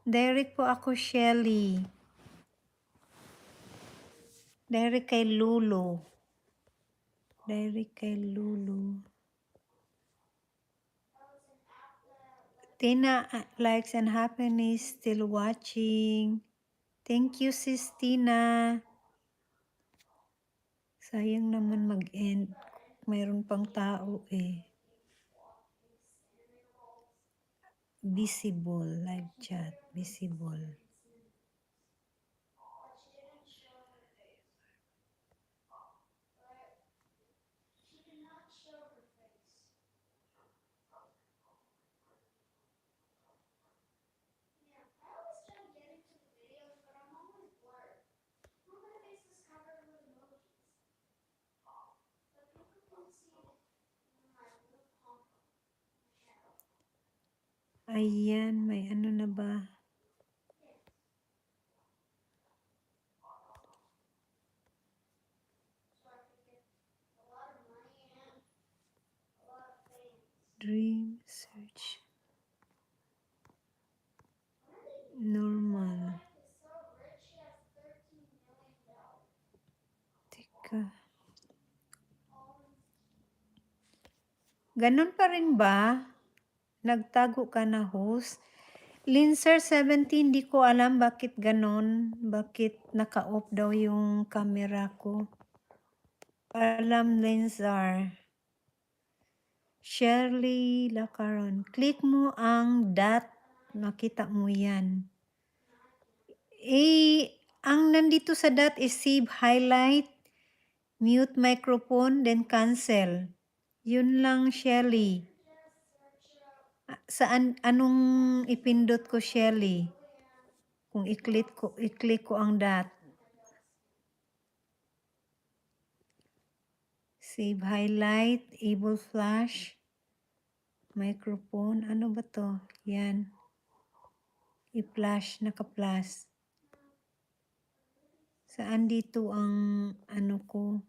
Direct po ako, Shelly. Direct kay Lulu. Direct kay Lulu. Tina, likes and happiness, still watching. Thank you, sis Tina. Sayang naman mag-end. Mayroon pang tao eh. Visible, live chat, visible. Ayan, may ano na ba? Dream search. Normal. Teka. Ganon pa rin ba? Nagtago ka na, host? Linser 17, di ko alam bakit ganon. Bakit naka-off daw yung camera ko. Alam, Linser. Shirley Lacaron. Click mo ang dot. Makita mo yan. Ang nandito sa dot is save highlight, mute microphone, then cancel. Yun lang, Shelly. Anong ipindot ko, Shelly? Kung i-click ko ang dot. Save highlight, able flash, microphone. Ano ba to? Yan. I-flash, naka-flash. Saan dito ang ano ko?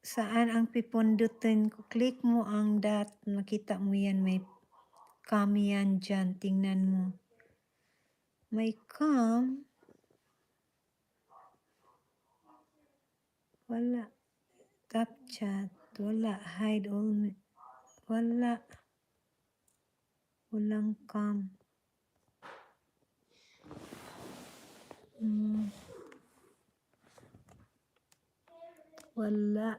Saan ang pipundutin ko? Click mo ang dot. Makita mo yan. May cam yan dyan. Tingnan mo. May cam. Wala. Top chat. Wala. Hide all. Wala. Walang cam. Wala.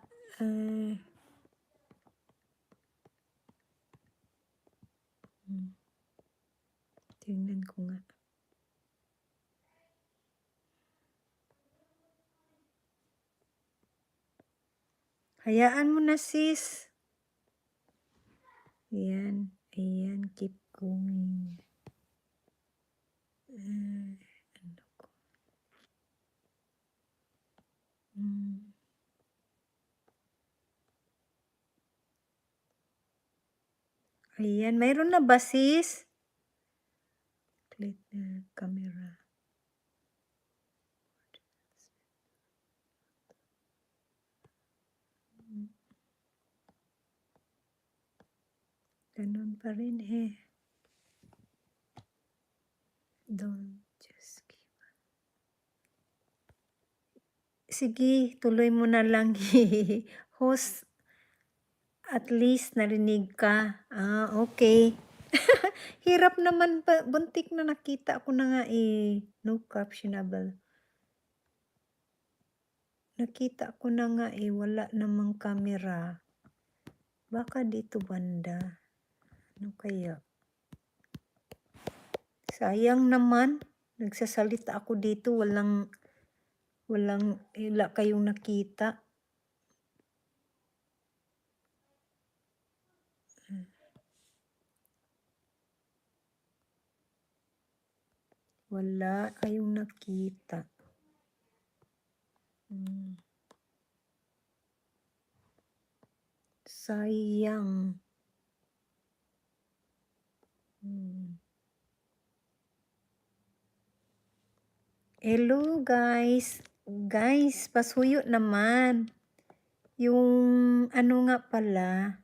Tingnan ko nga. Hayaan mo na, sis. Ayan. Ayan. Keep going. Ano ko? Ayan. Mayroon na ba, sis? Click na camera. Ganun pa rin eh. Don't just give up. Sige, tuloy mo na lang. Host, at least narinig ka. Okay. Hirap naman pa. Buntik na nakita ko na nga eh. No captionable. Nakita ko na nga eh. Wala namang camera. Baka dito banda. Ano kaya? Sayang naman. Nagsasalita ako dito. Walang kayong nakita. Wala kayong nakita. Sayang. Hello guys. Guys, pasuyo naman. Yung ano nga pala.